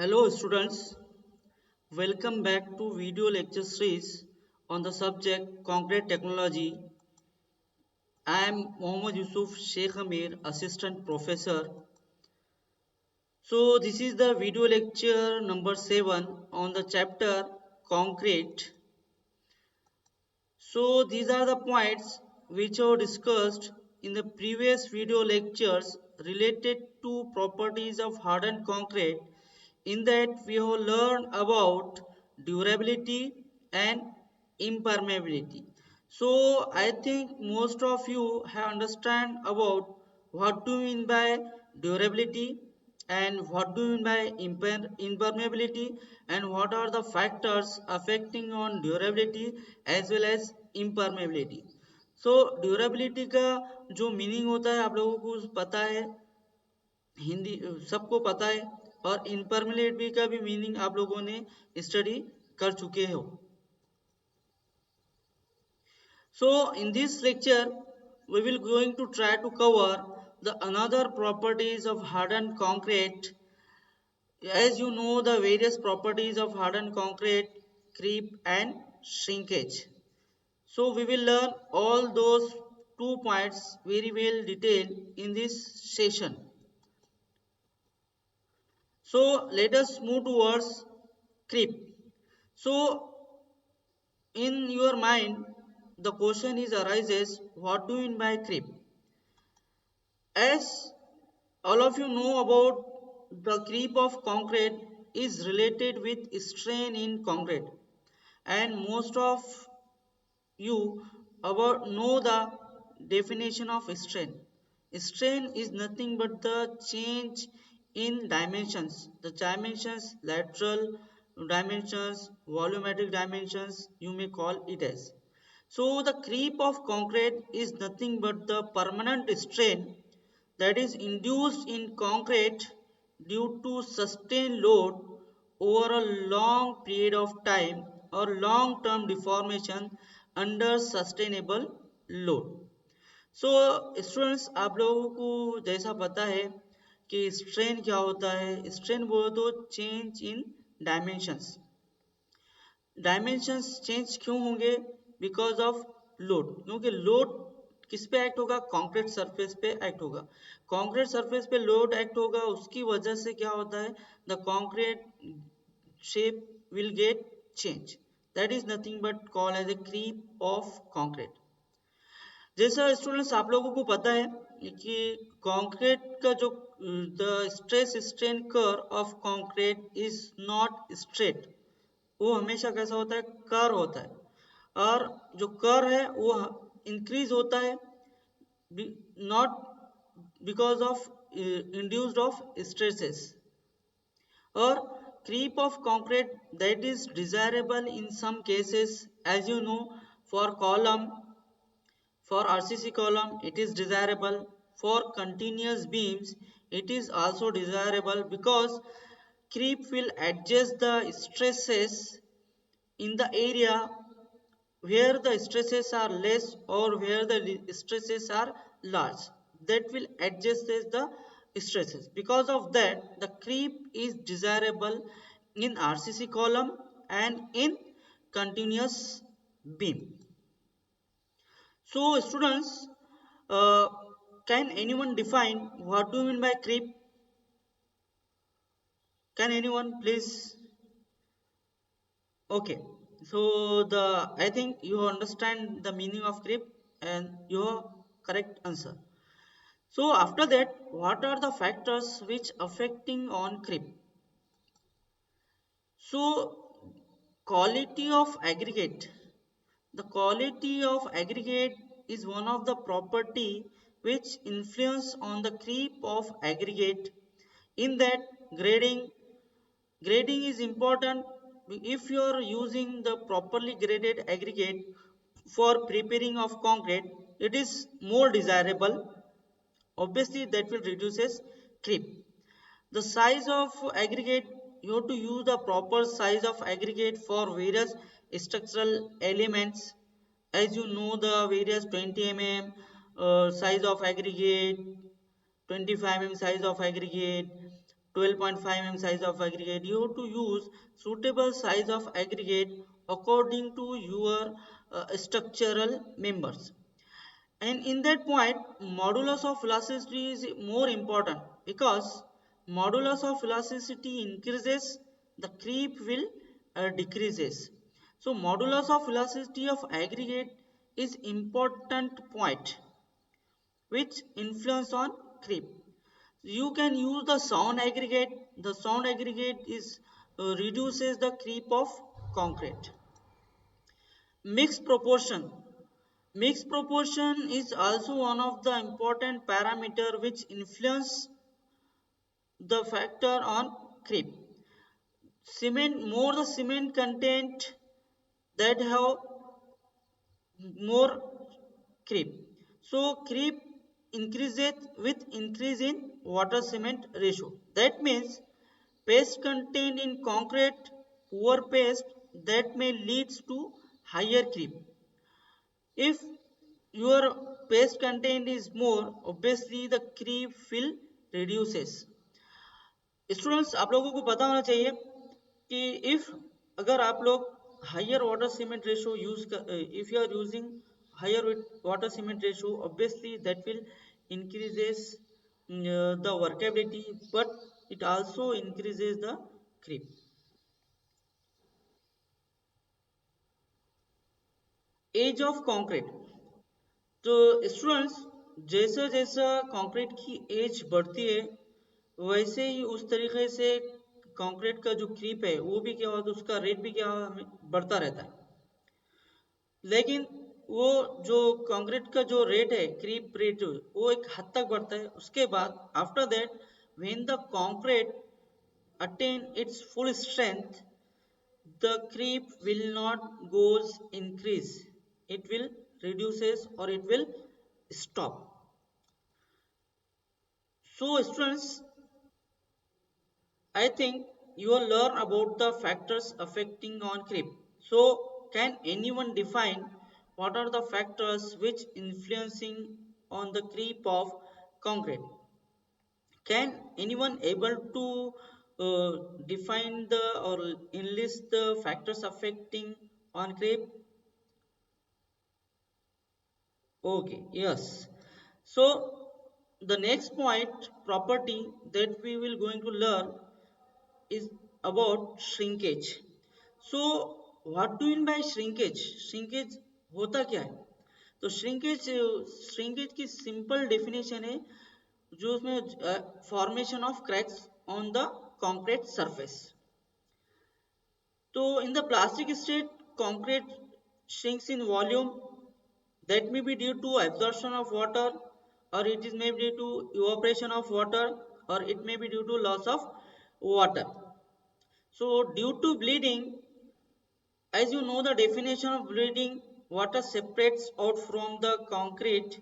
Hello students, welcome back to video lecture series on the subject concrete technology. I am Mohammad Yusuf Sheikh Amir, assistant professor. So this is the video lecture number 7 on the chapter concrete. So these are the points which are discussed in the previous video lectures related to properties of hardened concrete. In that we have learned about durability and impermeability. So I think most of you have understand about what do you mean by durability and what do you mean by impermeability and what are the factors affecting on durability as well as impermeability. So durability का जो meaning होता है आप लोगों को पता है, हिंदी सबको पता है, और इम्परमेबिलिटी का भी मीनिंग आप लोगों ने स्टडी कर चुके हो. So in this lecture we will going to try to cover the another properties of hardened concrete. As you know the various properties of hardened concrete, creep and shrinkage. So we will learn all those 2 points very well detailed in this session. So let us move towards creep. So in your mind the question is arises, what do you mean by creep? As all of you know about, the creep of concrete is related with strain in concrete, and most of you about know the definition of strain. Strain is nothing but the change in dimensions. The dimensions, lateral dimensions, volumetric dimensions, you may call it as. So the creep of concrete is nothing but the permanent strain that is induced in concrete due to sustained load over a long period of time or long term deformation under sustainable load. So students आप लोगों को जैसा पता है कि strain क्या होता है. स्ट्रेन बोलो तो change in dimensions. Dimensions change क्यों होंगे? Because of load. क्योंकि लोड किस पे एक्ट होगा? कंक्रीट सरफेस पे एक्ट होगा. कंक्रीट सरफेस पे लोड एक्ट होगा, उसकी वजह से क्या होता है? The concrete shape will get change. That is nothing but called as a creep of concrete. जैसा स्टूडेंट्स आप लोगों को पता है कि कंक्रीट का जो the stress strain curve of concrete is not straight. वो हमेशा कैसा होता है? कर होता है. और जो कर है वो इंक्रीज होता है not because of induced of stresses. और creep of concrete that is desirable in some cases, as you know, for column, for RCC column it is desirable. For continuous beams it is also desirable because creep will adjust the stresses in the area where the stresses are less or where the stresses are large. That will adjust the stresses. Because of that the creep is desirable in RCC column and in continuous beam. So students, uh, can anyone define what do you mean by creep? Can anyone please? Okay, so the I think you understand the meaning of creep and your correct answer. So after that, what are the factors which affecting on creep? So quality of aggregate. The quality of aggregate is one of the property which influence on the creep of aggregate. In that, grading is important. If you are using the properly graded aggregate for preparing of concrete, it is more desirable. Obviously that will reduces creep. The size of aggregate, you have to use the proper size of aggregate for various structural elements. As you know the various 20 mm size of aggregate, 25 mm size of aggregate, 12.5 mm size of aggregate. You have to use suitable size of aggregate according to your structural members. And in that point, modulus of elasticity is more important, because modulus of elasticity increases, the creep will decreases. So modulus of elasticity of aggregate is important point which influence on creep. You can use the sound aggregate. The sound aggregate is reduces the creep of concrete. Mixed proportion. Mixed proportion is also one of the important parameter which influence the factor on creep. Cement, more the cement content that have more creep. So creep increases with increase in water cement ratio. That means paste content in concrete, poor paste, that may leads to higher creep. If your paste content is more, obviously the creep will reduces. Students, आप लोगों को पता होना चाहिए कि if अगर आप लोग higher water cement ratio use if you are using higher water cement ratio, obviously that will increases the workability, but it also increases the creep. Age of concrete. तो स्टूडेंट्स, जैसा जैसा कंक्रीट की as बढ़ती है, वैसे ही उस तरीके से कंक्रीट का जो क्रीप है वो भी क्या होता है, उसका रेट भी क्या बढ़ता रहता है. लेकिन वो जो कंक्रीट का जो रेट है, क्रीप रेट, वो एक हद तक बढ़ता है. उसके बाद after that when the concrete attain its full strength, the creep will not goes increase, it will reduces or it will stop. So students, I think you will learn about the factors affecting on creep. So can anyone define what are the factors which influencing on the creep of concrete? Can anyone able to define the or enlist the factors affecting on creep? Okay, yes. So the next point property that we will going to learn is about shrinkage. So what do you mean by shrinkage? Shrinkage होता क्या है? तो shrinkage की simple definition है जो उसमें formation of cracks on the concrete surface. तो in the plastic state concrete shrinks in volume. That may be due to absorption of water, or it is may be due to evaporation of water, or it may be due to loss of water. So due to bleeding, as you know the definition of bleeding, water separates out from the concrete,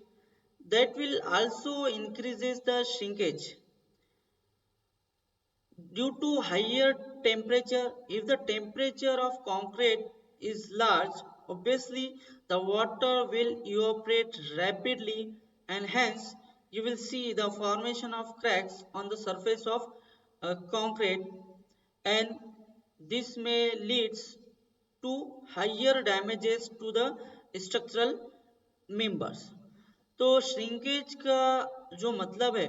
that will also increases the shrinkage. Due to higher temperature, if the temperature of concrete is large, obviously the water will evaporate rapidly, and hence you will see the formation of cracks on the surface of concrete, and this may leads to higher damages to the structural members. तो shrinkage का जो मतलब है,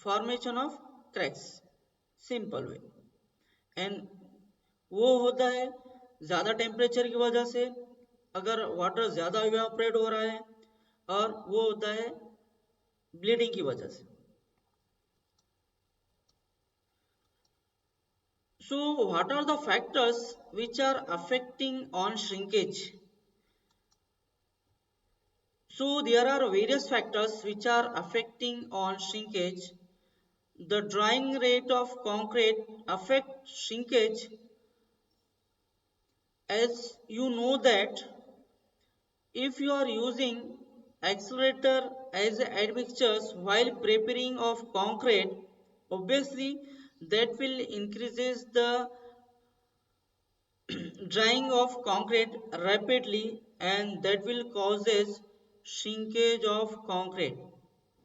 formation of cracks, simple way, and वो होता है ज़्यादा temperature की वजह से, अगर वाटर ज़्यादा इवेपोरेट हो रहा है, और वो होता है ब्लीडिंग की वजह से. So what are the factors which are affecting on shrinkage? So there are various factors which are affecting on shrinkage. The drying rate of concrete affect shrinkage. As you know that if you are using accelerator as admixtures while preparing of concrete, obviously that will increases the drying of concrete rapidly, and that will causes shrinkage of concrete.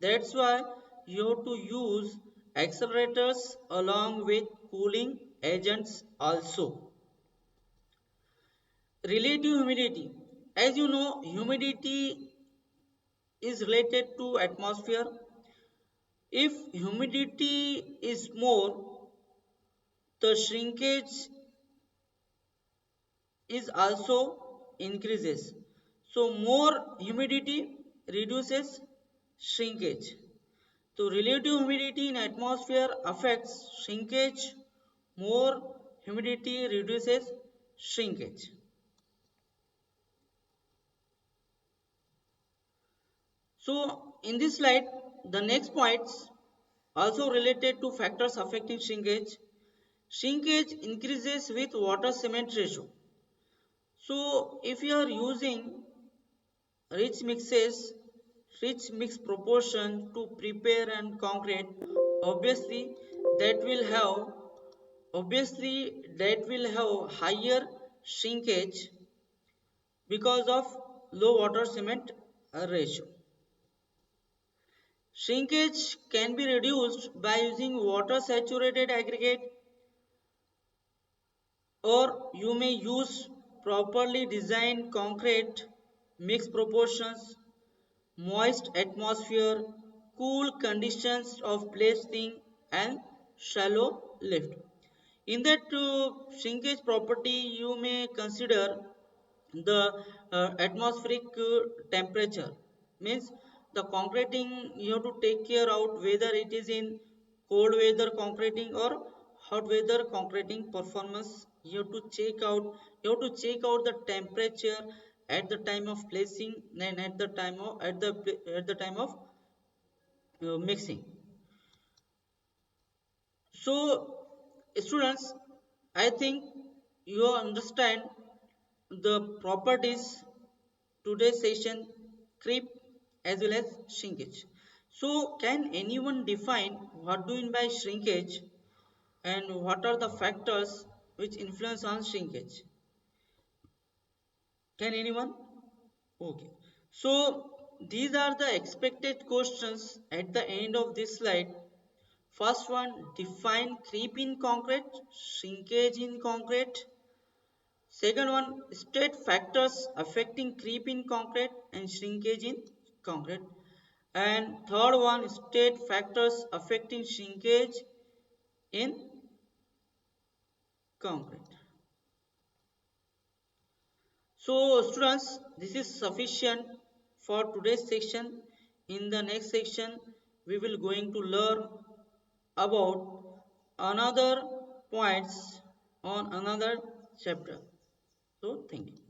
That's why you have to use accelerators along with cooling agents also. Relative humidity. As you know, humidity is related to atmosphere. If humidity is more, the shrinkage is also increases. So more humidity reduces shrinkage. So relative humidity in atmosphere affects shrinkage. More humidity reduces shrinkage. So in this slide, the next points also related to factors affecting shrinkage. Shrinkage increases with water cement ratio. So if you are using rich mixes, rich mix proportion to prepare and concrete, obviously that will have higher shrinkage because of low water cement ratio. Shrinkage can be reduced by using water saturated aggregate, or you may use properly designed concrete mix proportions, moist atmosphere, cool conditions of placing, and shallow lift. In that shrinkage property, you may consider the atmospheric temperature. Means the concreting, you have to take care out whether it is in cold weather concreting or hot weather concreting performance. You have to check out the temperature at the time of placing and at the time of mixing. So students, I think you understand the properties today's session, creep as well as shrinkage. So can anyone define what do you mean by shrinkage and what are the factors which influence on shrinkage? Can anyone? Okay. So these are the expected questions at the end of this slide. First one, define creep in concrete, shrinkage in concrete. Second one, state factors affecting creep in concrete and shrinkage in concrete. And third one, state factors affecting shrinkage in concrete. So students, this is sufficient for today's section. In the next section, we will going to learn about another points on another chapter. So thank you.